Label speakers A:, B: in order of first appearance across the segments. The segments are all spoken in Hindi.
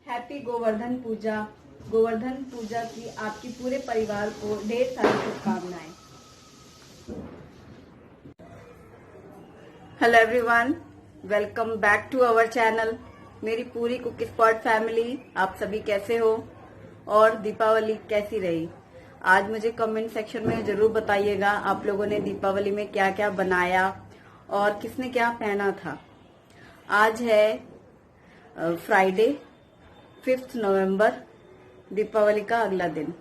A: हैप्पी गोवर्धन पूजा की आपकी पूरे परिवार को ढेर सारी शुभकामनाएं। Hello everyone, welcome back to our channel. मेरी पूरी कुक स्पॉट फैमिली, आप सभी कैसे हो और दीपावली कैसी रही? आज मुझे कमेंट सेक्शन में जरूर बताइएगा आप लोगों ने दीपावली में क्या क्या बनाया और किसने क्या पहना था। आज है फ्राइडे 5 नवंबर, दीपावली का अगला दिन।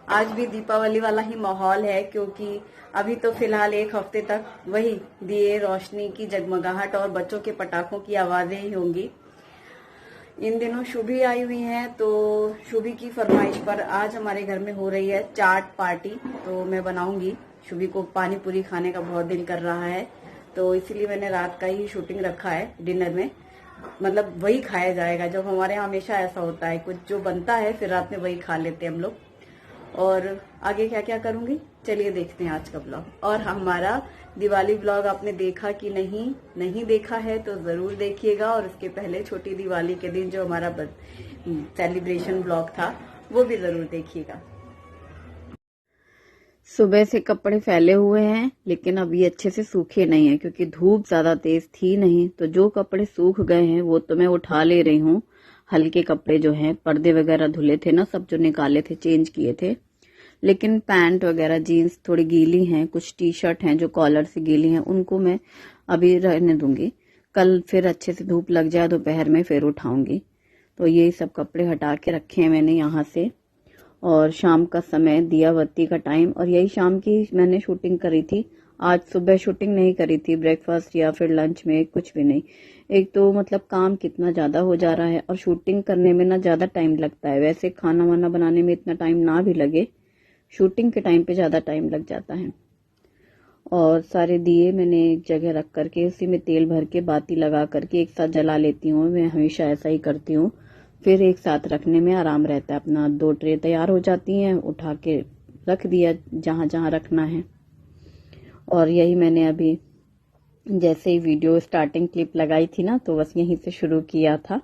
A: आज भी दीपावली वाला ही माहौल है, क्योंकि अभी तो फिलहाल एक हफ्ते तक वही दिए रोशनी की जगमगाहट और बच्चों के पटाखों की आवाजें ही होंगी। इन दिनों शुभी आई हुई हैं, तो शुभी की फरमाइश पर आज हमारे घर में हो रही है चाट पार्टी। तो मैं बनाऊंगी। शुभी को पानी पूरी खाने का बहुत दिल कर रहा है, तो इसीलिए मैंने रात का ही शूटिंग रखा है डिनर में। मतलब वही खाया जाएगा। जब हमारे यहाँ हमेशा ऐसा होता है, कुछ जो बनता है फिर रात में वही खा लेते हैं हम लोग। और आगे क्या क्या करूंगी चलिए देखते हैं आज का ब्लॉग। और हमारा दिवाली ब्लॉग आपने देखा कि नहीं देखा है तो जरूर देखिएगा। और उसके पहले छोटी दिवाली के दिन जो हमारा सेलिब्रेशन ब्लॉग था वो भी जरूर देखिएगा। सुबह से कपड़े फैले हुए हैं, लेकिन अभी अच्छे से सूखे नहीं है क्योंकि धूप ज्यादा तेज थी नहीं। तो जो कपड़े सूख गए हैं वो तो मैं उठा ले रही हूँ। हल्के कपड़े जो हैं, पर्दे वगैरह धुले थे ना, सब जो निकाले थे चेंज किए थे। लेकिन पैंट वगैरह जीन्स थोड़ी गीली हैं, कुछ टी शर्ट हैं जो कॉलर से गीली हैं, उनको मैं अभी रहने दूंगी। कल फिर अच्छे से धूप लग जाए दोपहर में फिर उठाऊंगी। तो ये सब कपड़े हटा के रखे हैं मैंने यहाँ से। और शाम का समय, दिया बत्ती का टाइम, और यही शाम की मैंने शूटिंग करी थी। आज सुबह शूटिंग नहीं करी थी, ब्रेकफास्ट या फिर लंच में कुछ भी नहीं। एक तो मतलब काम कितना ज्यादा हो जा रहा है और शूटिंग करने में ना ज्यादा टाइम लगता है। वैसे खाना वाना बनाने में इतना टाइम ना भी लगे, शूटिंग के टाइम पे ज्यादा टाइम लग जाता है। और सारे दिए मैंने एक जगह रख करके उसी में तेल भर के बाती लगा करके एक साथ जला लेती हूँ। मैं हमेशा ऐसा ही करती हूँ, फिर एक साथ रखने में आराम रहता है। अपना 2 ट्रे तैयार हो जाती हैं, उठा के रख दिया जहां जहां रखना है। और यही मैंने अभी जैसे ही वीडियो स्टार्टिंग क्लिप लगाई थी ना, तो बस यहीं से शुरू किया था।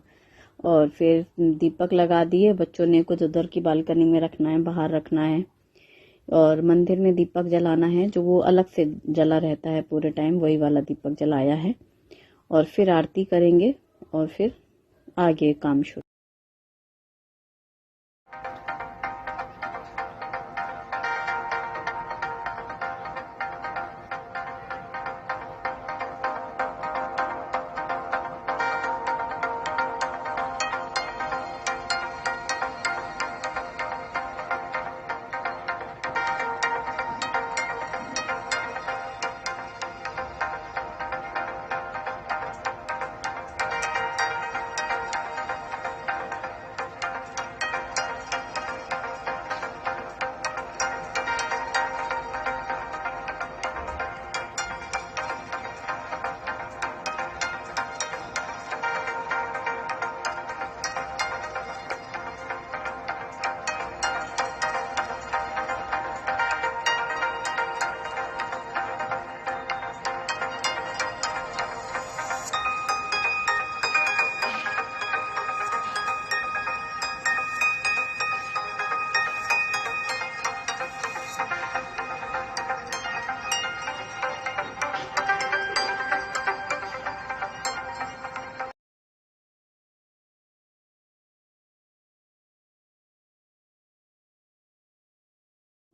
A: और फिर दीपक लगा दिए। बच्चों ने कुछ उधर की बालकनी में रखना है, बाहर रखना है। और मंदिर में दीपक जलाना है, जो वो अलग से जला रहता है पूरे टाइम, वही वाला दीपक जलाया है। और फिर आरती करेंगे और फिर आगे काम शुरू।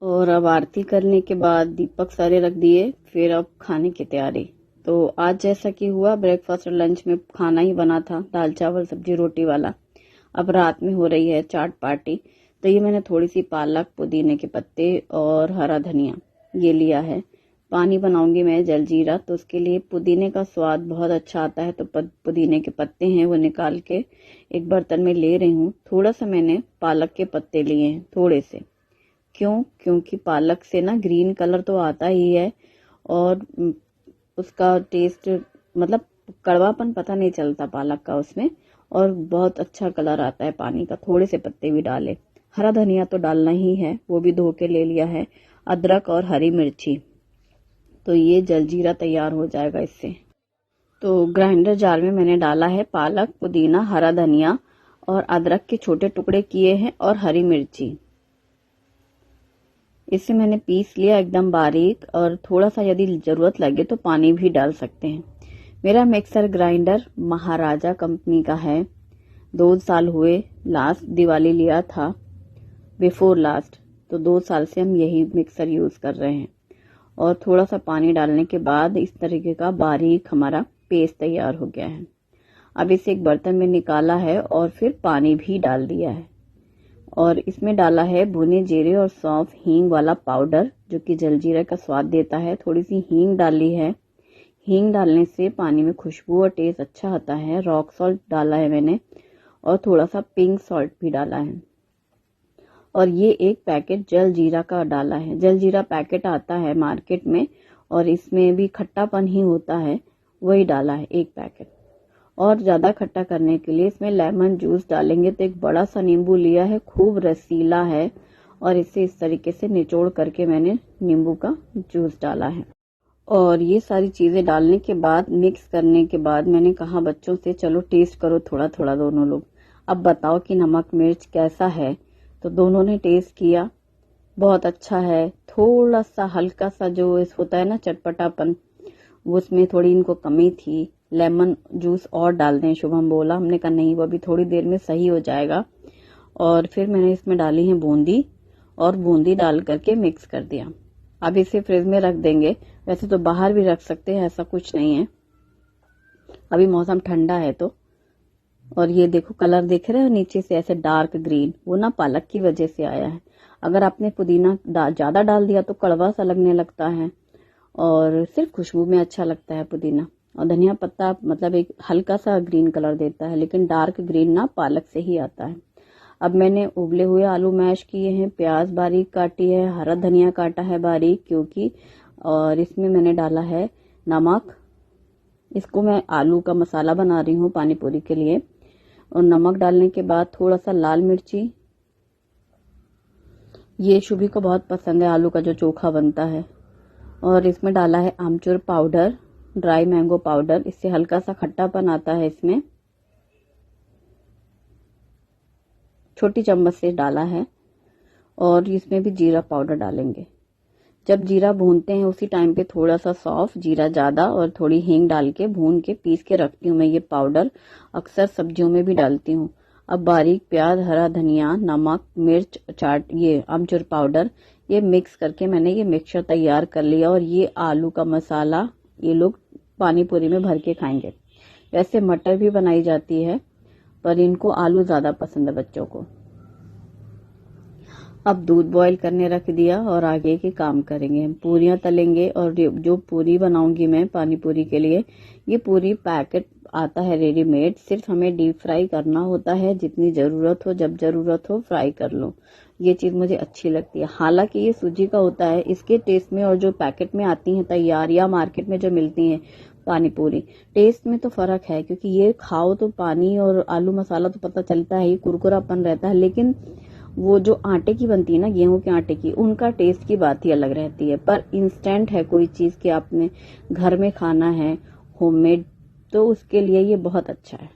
A: और अब आरती करने के बाद दीपक सारे रख दिए, फिर अब खाने की तैयारी। तो आज जैसा कि हुआ, ब्रेकफास्ट और लंच में खाना ही बना था, दाल चावल सब्जी रोटी वाला। अब रात में हो रही है चाट पार्टी। तो ये मैंने थोड़ी सी पालक, पुदीने के पत्ते और हरा धनिया ये लिया है। पानी बनाऊंगी मैं जलजीरा, तो उसके लिए पुदीने का स्वाद बहुत अच्छा आता है। तो पुदीने के पत्ते हैं वो निकाल के एक बर्तन में ले रही हूँ। थोड़ा सा मैंने पालक के पत्ते लिए हैं, थोड़े से। क्योंकि पालक से ना ग्रीन कलर तो आता ही है, और उसका टेस्ट मतलब कड़वापन पता नहीं चलता पालक का उसमें, और बहुत अच्छा कलर आता है पानी का। थोड़े से पत्ते भी डाले। हरा धनिया तो डालना ही है, वो भी धो के ले लिया है। अदरक और हरी मिर्ची। तो ये जलजीरा तैयार हो जाएगा इससे। तो ग्राइंडर जार में मैंने डाला है पालक, पुदीना, हरा धनिया और अदरक के छोटे टुकड़े किए हैं और हरी मिर्ची। इसे मैंने पीस लिया एकदम बारीक, और थोड़ा सा यदि जरूरत लगे तो पानी भी डाल सकते हैं। मेरा मिक्सर ग्राइंडर महाराजा कंपनी का है। 2 साल हुए, लास्ट दिवाली लिया था, बिफोर लास्ट, तो 2 साल से हम यही मिक्सर यूज कर रहे हैं। और थोड़ा सा पानी डालने के बाद इस तरीके का बारीक हमारा पेस्ट तैयार हो गया है। अब इसे एक बर्तन में निकाला है और फिर पानी भी डाल दिया है, और इसमें डाला है भुने जीरे और सौंफ हींग वाला पाउडर, जो कि जलजीरा का स्वाद देता है। थोड़ी सी हींग डाली है। हींग डालने से पानी में खुशबू और टेस्ट अच्छा आता है। रॉक सॉल्ट डाला है मैंने, और थोड़ा सा पिंक सॉल्ट भी डाला है। और ये एक पैकेट जल जीरा का डाला है। जल जीरा पैकेट आता है मार्केट में, और इसमें भी खट्टापन ही होता है, वही डाला है 1 पैकेट। और ज्यादा खट्टा करने के लिए इसमें लेमन जूस डालेंगे। तो एक बड़ा सा नींबू लिया है, खूब रसीला है, और इसे इस तरीके से निचोड़ करके मैंने नींबू का जूस डाला है। और ये सारी चीजें डालने के बाद, मिक्स करने के बाद, मैंने कहा बच्चों से चलो टेस्ट करो थोड़ा थोड़ा दोनों लोग, अब बताओ कि नमक मिर्च कैसा है। तो दोनों ने टेस्ट किया, बहुत अच्छा है। थोड़ा सा हल्का सा जो होता है ना चटपटापन, उसमें थोड़ी इनको कमी थी। लेमन जूस और डाल दें, शुभम बोला। हमने कहा नहीं, वो अभी थोड़ी देर में सही हो जाएगा। और फिर मैंने इसमें डाली है बूंदी, और बूंदी डाल करके मिक्स कर दिया। अब इसे फ्रिज में रख देंगे। वैसे तो बाहर भी रख सकते हैं, ऐसा कुछ नहीं है, अभी मौसम ठंडा है तो। और ये देखो कलर देख रहे हो नीचे से ऐसे डार्क ग्रीन, वो ना पालक की वजह से आया है। अगर आपने पुदीना ज्यादा डाल दिया तो कड़वा सा लगने लगता है, और सिर्फ खुशबू में अच्छा लगता है पुदीना। और धनिया पत्ता मतलब एक हल्का सा ग्रीन कलर देता है, लेकिन डार्क ग्रीन ना पालक से ही आता है। अब मैंने उबले हुए आलू मैश किए हैं, प्याज बारीक काटी है, हरा धनिया काटा है बारीक क्योंकि, और इसमें मैंने डाला है नमक। इसको मैं आलू का मसाला बना रही हूँ पानी पूरी के लिए। और नमक डालने के बाद थोड़ा सा लाल मिर्ची, ये शुभी को बहुत पसंद है आलू का जो चोखा बनता है। और इसमें डाला है आमचूर पाउडर, ड्राई मैंगो पाउडर, इससे हल्का सा खट्टापन आता है इसमें। छोटी चम्मच से डाला है। और इसमें भी जीरा पाउडर डालेंगे। जब जीरा भूनते हैं उसी टाइम पे थोड़ा सा सौंफ, जीरा ज्यादा और थोड़ी हींग डाल के भून के पीस के रखती हूँ मैं ये पाउडर। अक्सर सब्जियों में भी डालती हूँ। अब बारीक प्याज, हरा धनिया, नमक, मिर्च, चाट, ये आमचूर पाउडर, ये मिक्स करके मैंने ये मिक्सचर तैयार कर लिया। और ये आलू का मसाला ये लोग पानी पूरी में भर के खाएंगे। वैसे मटर भी बनाई जाती है, पर इनको आलू ज्यादा पसंद है बच्चों को। अब दूध बॉईल करने रख दिया और आगे के काम करेंगे। हम पूरियां तलेंगे, और जो पूरी बनाऊंगी मैं पानी पूरी के लिए, ये पूरी पैकेट आता है रेडीमेड, सिर्फ हमें डीप फ्राई करना होता है। जितनी जरूरत हो, जब जरूरत हो फ्राई कर लो। ये चीज मुझे अच्छी लगती है। हालांकि ये सूजी का होता है, इसके टेस्ट में और जो पैकेट में आती हैं तैयार या मार्केट में जो मिलती हैं पानी पूरी, टेस्ट में तो फर्क है। क्योंकि ये खाओ तो पानी और आलू मसाला तो पता चलता है, ये कुरकुरापन रहता है, लेकिन वो जो आटे की बनती है ना, गेहूं के आटे की, उनका टेस्ट की बात ही अलग रहती है। पर इंस्टेंट है कोई चीज कि आपने घर में खाना है होममेड, तो उसके लिए ये बहुत अच्छा है।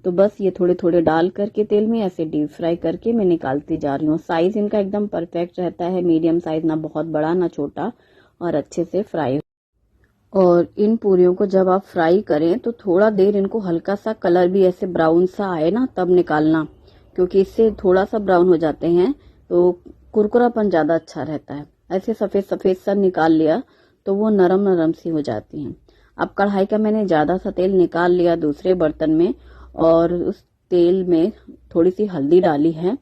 A: तो बस ये थोड़े थोड़े डाल करके तेल में ऐसे डीप फ्राई करके मैं निकालती जा रही हूँ। साइज इनका एकदम परफेक्ट रहता है, मीडियम साइज, ना बहुत बड़ा ना छोटा, और अच्छे से फ्राई। और इन पूरियों को जब आप फ्राई करें तो थोड़ा देर इनको हल्का सा कलर भी ऐसे ब्राउन सा आए ना तब निकालना, क्योंकि इससे थोड़ा सा ब्राउन हो जाते हैं तो कुरकुरापन ज्यादा अच्छा रहता है। ऐसे सफेद सफेद सा निकाल लिया तो वो नरम नरम सी हो जाती हैं। अब कढ़ाई का मैंने ज्यादा सा तेल निकाल लिया दूसरे बर्तन में, और उस तेल में थोड़ी सी हल्दी डाली है,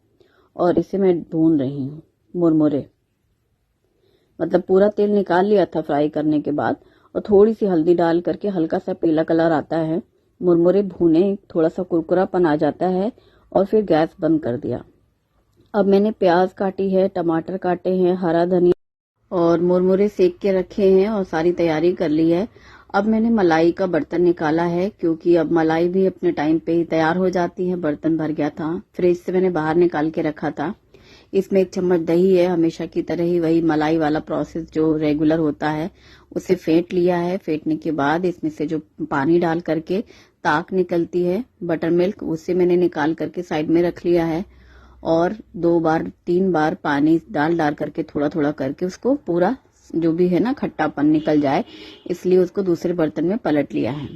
A: और इसे मैं भून रही हूँ मुरमुरे। मतलब पूरा तेल निकाल लिया था फ्राई करने के बाद, और थोड़ी सी हल्दी डाल करके हल्का सा पीला कलर आता है, मुरमुरे भूने, थोड़ा सा कुरकुरापन आ जाता है, और फिर गैस बंद कर दिया। अब मैंने प्याज काटी है, टमाटर काटे हैं, हरा धनिया और मुरमुरे सेक के रखे हैं, और सारी तैयारी कर ली है। अब मैंने मलाई का बर्तन निकाला है, क्योंकि अब मलाई भी अपने टाइम पे ही तैयार हो जाती है। बर्तन भर गया था, फ्रिज से मैंने बाहर निकाल के रखा था। इसमें 1 चम्मच दही है, हमेशा की तरह ही वही मलाई वाला प्रोसेस जो रेगुलर होता है उसे फेंट लिया है। फेंटने के बाद इसमें से जो पानी डाल करके ताक निकलती है बटर मिल्क, उसे मैंने निकाल करके साइड में रख लिया है और 2 बार 3 बार पानी डाल करके थोड़ा थोड़ा करके उसको पूरा जो भी है ना खट्टापन निकल जाए, इसलिए उसको दूसरे बर्तन में पलट लिया है।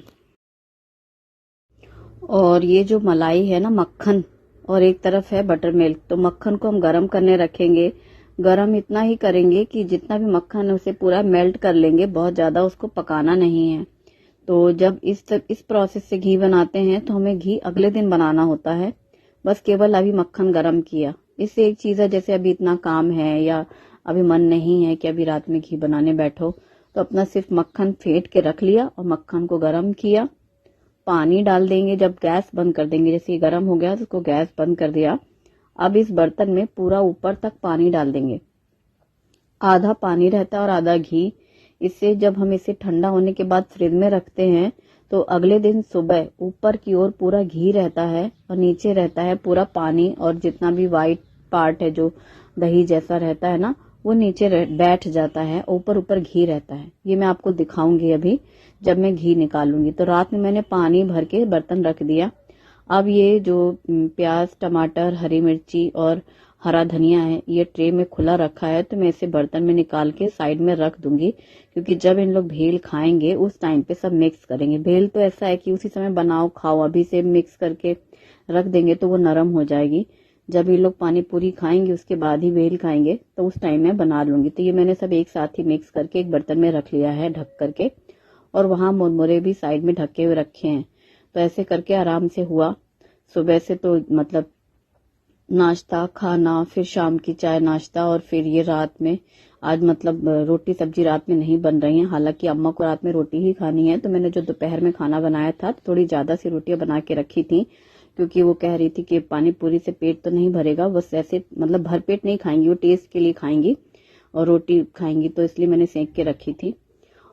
A: और ये जो मलाई है ना मक्खन और एक तरफ है बटर मिल्क, तो मक्खन को हम गरम करने रखेंगे। गरम इतना ही करेंगे कि जितना भी मक्खन है उसे पूरा मेल्ट कर लेंगे, बहुत ज्यादा उसको पकाना नहीं है। तो जब इस प्रोसेस से घी बनाते हैं तो हमें घी अगले दिन बनाना होता है, बस केवल अभी मक्खन गरम किया। इससे एक चीज है, जैसे अभी इतना काम है या अभी मन नहीं है कि अभी रात में घी बनाने बैठो, तो अपना सिर्फ मक्खन फेंट के रख लिया और मक्खन को गरम किया। पानी डाल देंगे, जब गैस बंद कर देंगे, जैसे ये गरम हो गया तो उसको गैस बंद कर दिया। अब इस बर्तन में पूरा ऊपर तक पानी डाल देंगे, आधा पानी रहता है और आधा घी। इससे जब हम इसे ठंडा होने के बाद फ्रिज में रखते हैं तो अगले दिन सुबह ऊपर की ओर पूरा घी रहता है और नीचे रहता है पूरा पानी, और जितना भी व्हाइट पार्ट है जो दही जैसा रहता है ना वो नीचे बैठ जाता है, ऊपर ऊपर घी रहता है। ये मैं आपको दिखाऊंगी अभी जब मैं घी निकालूंगी। तो रात में मैंने पानी भर के बर्तन रख दिया। अब ये जो प्याज, टमाटर, हरी मिर्ची और हरा धनिया है ये ट्रे में खुला रखा है, तो मैं इसे बर्तन में निकाल के साइड में रख दूंगी, क्योंकि जब इन लोग भेल खाएंगे उस टाइम पे सब मिक्स करेंगे। भेल तो ऐसा है कि उसी समय बनाओ खाओ, अभी से मिक्स करके रख देंगे तो वो नरम हो जाएगी। जब ये लोग पानी पूरी खाएंगे उसके बाद ही भेल खाएंगे, तो उस टाइम में बना लूंगी। तो ये मैंने सब एक साथ ही मिक्स करके एक बर्तन में रख लिया है ढक करके, और वहां मुरमुरे भी साइड में ढके हुए रखे हैं। तो ऐसे करके आराम से हुआ। सुबह से तो मतलब नाश्ता, खाना, फिर शाम की चाय नाश्ता, और फिर ये रात में आज मतलब रोटी सब्जी रात में नहीं बन रही है। हालांकि अम्मा को रात में रोटी ही खानी है, तो मैंने जो दोपहर में खाना बनाया था तो थोड़ी ज्यादा सी रोटियां बना के रखी थी, क्योंकि वो कह रही थी कि पानी पूरी से पेट तो नहीं भरेगा, बस ऐसे मतलब भरपेट नहीं खाएंगी, वो टेस्ट के लिए खाएंगी और रोटी खाएंगी, तो इसलिए मैंने सेंक के रखी थी।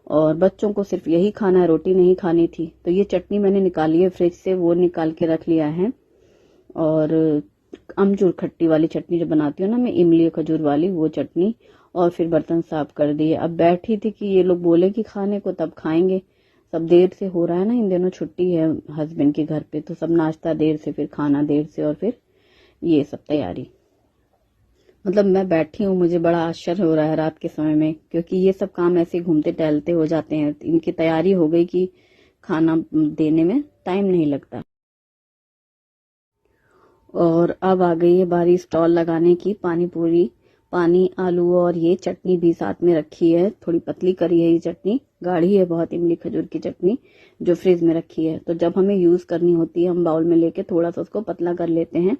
A: और बच्चों को सिर्फ यही खाना है, रोटी नहीं खानी थी। तो ये चटनी मैंने निकाली है फ्रिज से, वो निकाल के रख लिया है। और अमचूर खट्टी वाली चटनी जो बनाती हूँ ना मैं, इमली खजूर वाली, वो चटनी। और फिर बर्तन साफ कर दिए। अब बैठी थी कि ये लोग बोले कि खाने को, तब खाएंगे। सब देर से हो रहा है ना, इन दिनों छुट्टी है हस्बैंड के घर पे, तो सब नाश्ता देर से, फिर खाना देर से, और फिर ये सब तैयारी। मतलब मैं बैठी हूँ, मुझे बड़ा आश्चर्य हो रहा है रात के समय में, क्योंकि ये सब काम ऐसे घूमते टहलते हो जाते हैं। इनकी तैयारी हो गई कि खाना देने में टाइम नहीं लगता। और अब आ गई है बारी स्टॉल लगाने की। पानी पूरी, पानी, आलू और ये चटनी भी साथ में रखी है। थोड़ी पतली करी है ये चटनी, गाढ़ी है बहुत, इमली खजूर की चटनी जो फ्रिज में रखी है। तो जब हमें यूज करनी होती है हम बाउल में लेके थोड़ा सा उसको पतला कर लेते हैं।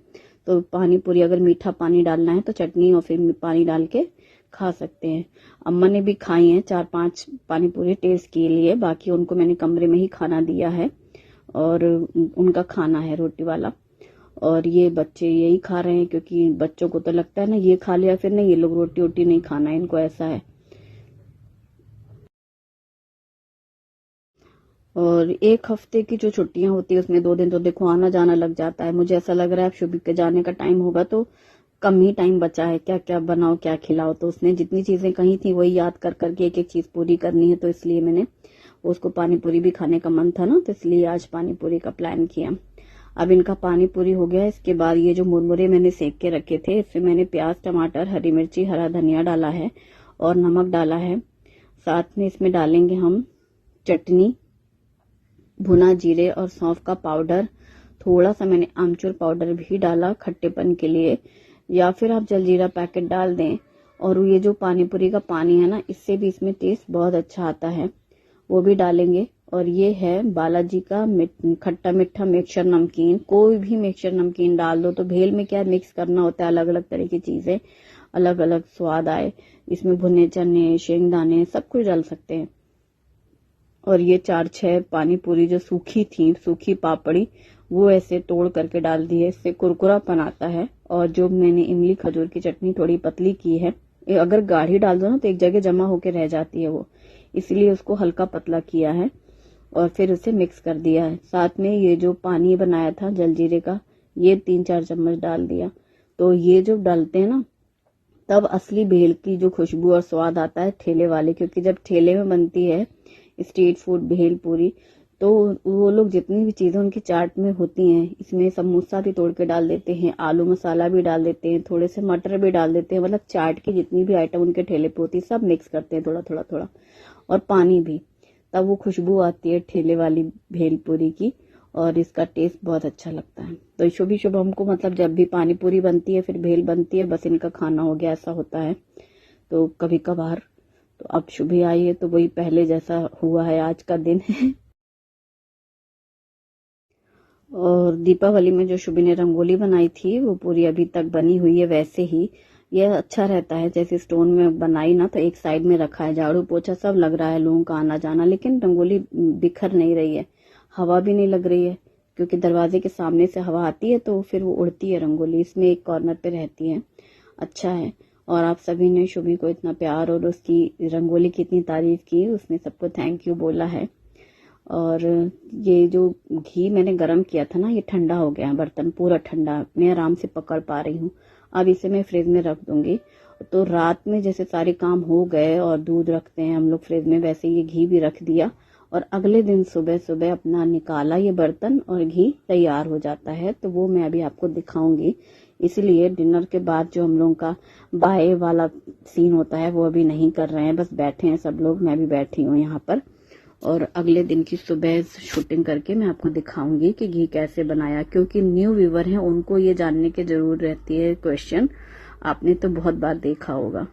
A: तो पानी पूरी अगर मीठा पानी डालना है तो चटनी और फिर पानी डाल के खा सकते हैं। अम्मा ने भी खाई है 4-5 पानी पूरी टेस्ट के लिए, बाकी उनको मैंने कमरे में ही खाना दिया है और उनका खाना है रोटी वाला। और ये बच्चे यही खा रहे हैं, क्योंकि बच्चों को तो लगता है ना ये खा लिया फिर नहीं, ये लोग रोटी वोटी नहीं खाना है, इनको ऐसा है। और एक हफ्ते की जो छुट्टियां होती है उसमें 2 दिन तो देखो आना जाना लग जाता है। मुझे ऐसा लग रहा है अब शुभी के जाने का टाइम होगा तो कम ही टाइम बचा है, क्या क्या बनाओ क्या खिलाओ। तो उसने जितनी चीजें कही थी वही याद कर करके एक एक चीज पूरी करनी है, तो इसलिए मैंने, उसको पानी पूरी भी खाने का मन था ना, तो इसलिए आज पानी पूरी का प्लान किया। अब इनका पानी पूरी हो गया। इसके बाद ये जो मुरमुरे मैंने सेक के रखे थे, इसमें मैंने प्याज, टमाटर, हरी मिर्ची, हरा धनिया डाला है और नमक डाला है। साथ में इसमें डालेंगे हम चटनी, भुना जीरे और सौंफ का पाउडर, थोड़ा सा मैंने आमचूर पाउडर भी डाला खट्टेपन के लिए, या फिर आप जलजीरा पैकेट डाल दें। और ये जो पानी पूरी का पानी है ना, इससे भी इसमें टेस्ट बहुत अच्छा आता है, वो भी डालेंगे। और ये है बालाजी का खट्टा मीठा मिक्सचर नमकीन। कोई भी मिक्सचर नमकीन डाल दो, तो भेल में क्या मिक्स करना होता है, अलग अलग तरह की चीजें, अलग अलग स्वाद आए। इसमें भुने चने, शेंगदाने, सब कुछ डाल सकते हैं। और ये 4-6 पानी पूरी जो सूखी थी, सूखी पापड़ी, वो ऐसे तोड़ करके डाल दी है, इससे कुरकुरापन आता है। और जो मैंने इमली खजूर की चटनी थोड़ी पतली की है, अगर गाढ़ी डाल दो ना तो एक जगह जमा होकर रह जाती है वो, इसलिए उसको हल्का पतला किया है और फिर उसे मिक्स कर दिया है। साथ में ये जो पानी बनाया था जलजीरे का, ये 3-4 चम्मच डाल दिया। तो ये जो डालते हैं ना, तब असली भेल की जो खुशबू और स्वाद आता है ठेले वाले, क्योंकि जब ठेले में बनती है स्ट्रीट फूड भेल पूरी, तो वो लोग जितनी भी चीजें उनकी चाट में होती हैं, इसमें समोसा भी तोड़ के डाल देते हैं, आलू मसाला भी डाल देते हैं, थोड़े से मटर भी डाल देते हैं, मतलब चाट की जितनी भी आइटम उनके ठेले पे होती है सब मिक्स करते हैं, थोड़ा थोड़ा थोड़ा, और पानी भी। तब वो खुशबू आती है ठेले वाली भेलपूरी की, और इसका टेस्ट बहुत अच्छा लगता है। तो शुभ ही शुभ हमको, मतलब जब भी पानी पूरी बनती है फिर भेल बनती है, बस इनका खाना हो गया, ऐसा होता है। तो कभी कभार, तो अब शुभ ही आई है तो वही पहले जैसा हुआ है आज का दिन है। और दीपावली में जो शुभी ने रंगोली बनाई थी वो पूरी अभी तक बनी हुई है वैसे ही। यह अच्छा रहता है, जैसे स्टोन में बनाई ना तो एक साइड में रखा है, झाड़ू पोछा सब लग रहा है लोगों का आना जाना, लेकिन रंगोली बिखर नहीं रही है, हवा भी नहीं लग रही है, क्योंकि दरवाजे के सामने से हवा आती है तो फिर वो उड़ती है रंगोली, इसमें एक कॉर्नर पे रहती है। अच्छा है। और आप सभी ने शुभी को इतना प्यार और उसकी रंगोली की इतनी तारीफ की, उसने सबको थैंक यू बोला है। और ये जो घी मैंने गरम किया था ना, ये ठंडा हो गया है, बर्तन पूरा ठंडा, मैं आराम से पकड़ पा रही हूँ। अब इसे मैं फ्रिज में रख दूंगी। तो रात में जैसे सारे काम हो गए और दूध रखते हैं हम लोग फ्रिज में, वैसे ये घी भी रख दिया, और अगले दिन सुबह सुबह अपना निकाला ये बर्तन और घी तैयार हो जाता है। तो वो मैं अभी आपको दिखाऊंगी, इसलिए डिनर के बाद जो हम लोगों का बाय वाला सीन होता है वो अभी नहीं कर रहे हैं, बस बैठे हैं सब लोग, मैं भी बैठी हूँ यहाँ पर। और अगले दिन की सुबह शूटिंग करके मैं आपको दिखाऊंगी कि घी कैसे बनाया, क्योंकि न्यू व्यूवर हैं उनको ये जानने की जरूर रहती है क्वेश्चन, आपने तो बहुत बार देखा होगा।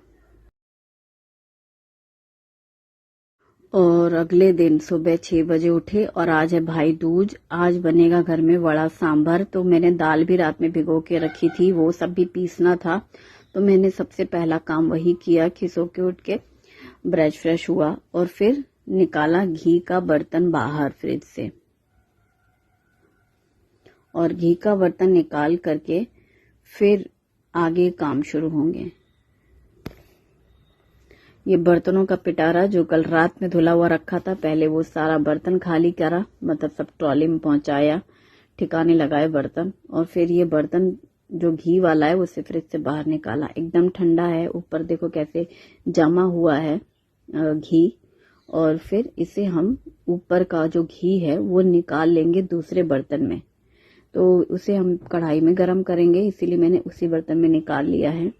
A: और अगले दिन सुबह 6 बजे उठे, और आज है भाई दूज, आज बनेगा घर में वड़ा सांभर। तो मैंने दाल भी रात में भिगो के रखी थी, वो सब भी पीसना था, तो मैंने सबसे पहला काम वही किया कि सो के उठ के ब्रश फ्रेश हुआ और फिर निकाला घी का बर्तन बाहर फ्रिज से, और घी का बर्तन निकाल करके फिर आगे काम शुरू होंगे। ये बर्तनों का पिटारा जो कल रात में धुला हुआ रखा था, पहले वो सारा बर्तन खाली करा, मतलब सब ट्रॉली में पहुंचाया, ठिकाने लगाए बर्तन, और फिर ये बर्तन जो घी वाला है उसे फ्रिज से बाहर निकाला, एकदम ठंडा है, ऊपर देखो कैसे जमा हुआ है घी। और फिर इसे हम ऊपर का जो घी है वो निकाल लेंगे दूसरे बर्तन में, तो उसे हम कढ़ाई में गरम करेंगे, इसीलिए मैंने उसी बर्तन में निकाल लिया है।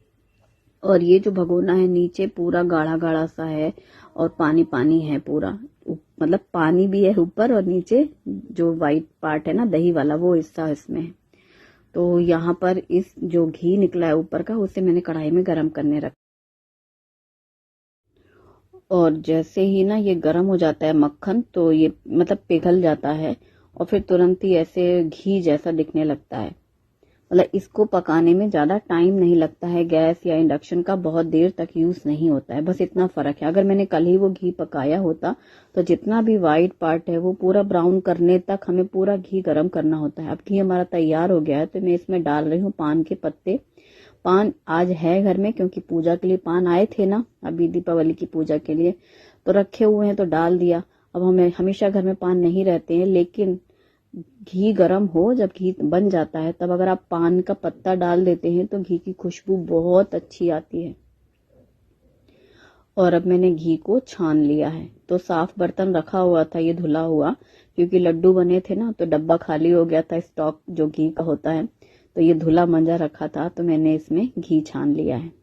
A: और ये जो भगोना है नीचे पूरा गाढ़ा गाढ़ा सा है, और पानी पानी है पूरा, मतलब पानी भी है ऊपर, और नीचे जो व्हाइट पार्ट है ना दही वाला वो हिस्सा इसमें है। तो यहाँ पर इस जो घी निकला है ऊपर का, उसे मैंने कढ़ाई में गरम करने रखा, और जैसे ही ना ये गर्म हो जाता है मक्खन, तो ये मतलब पिघल जाता है और फिर तुरंत ही ऐसे घी जैसा दिखने लगता है। मतलब इसको पकाने में ज्यादा टाइम नहीं लगता है, गैस या इंडक्शन का बहुत देर तक यूज नहीं होता है, बस इतना फर्क है। अगर मैंने कल ही वो घी पकाया होता तो जितना भी व्हाइट पार्ट है वो पूरा ब्राउन करने तक हमें पूरा घी गर्म करना होता है। अब घी हमारा तैयार हो गया है, तो मैं इसमें डाल रही हूँ पान के पत्ते। पान आज है घर में, क्योंकि पूजा के लिए पान आए थे ना अभी दीपावली की पूजा के लिए, तो रखे हुए हैं तो डाल दिया। अब हमें हमेशा घर में पान नहीं रहते हैं, लेकिन घी गरम हो, जब घी बन जाता है तब अगर आप पान का पत्ता डाल देते हैं तो घी की खुशबू बहुत अच्छी आती है। और अब मैंने घी को छान लिया है, तो साफ बर्तन रखा हुआ था ये धुला हुआ, क्योंकि लड्डू बने थे ना तो डब्बा खाली हो गया था स्टॉक जो घी का होता है, तो ये धुला मंजा रखा था, तो मैंने इसमें घी छान लिया है।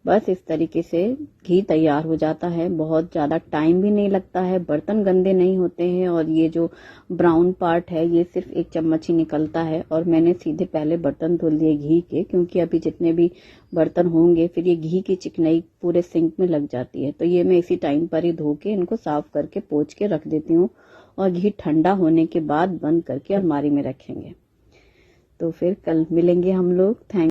A: बस इस तरीके से घी तैयार हो जाता है, बहुत ज्यादा टाइम भी नहीं लगता है, बर्तन गंदे नहीं होते हैं, और ये जो ब्राउन पार्ट है ये सिर्फ 1 चम्मच ही निकलता है। और मैंने सीधे पहले बर्तन धुल दिए घी के, क्योंकि अभी जितने भी बर्तन होंगे फिर ये घी की चिकनाई पूरे सिंक में लग जाती है, तो ये मैं इसी टाइम पर ही धो के इनको साफ करके पोंछ के रख देती हूँ, और घी ठंडा होने के बाद बंद करके अलमारी में रखेंगे। तो फिर कल मिलेंगे हम लोग। थैंक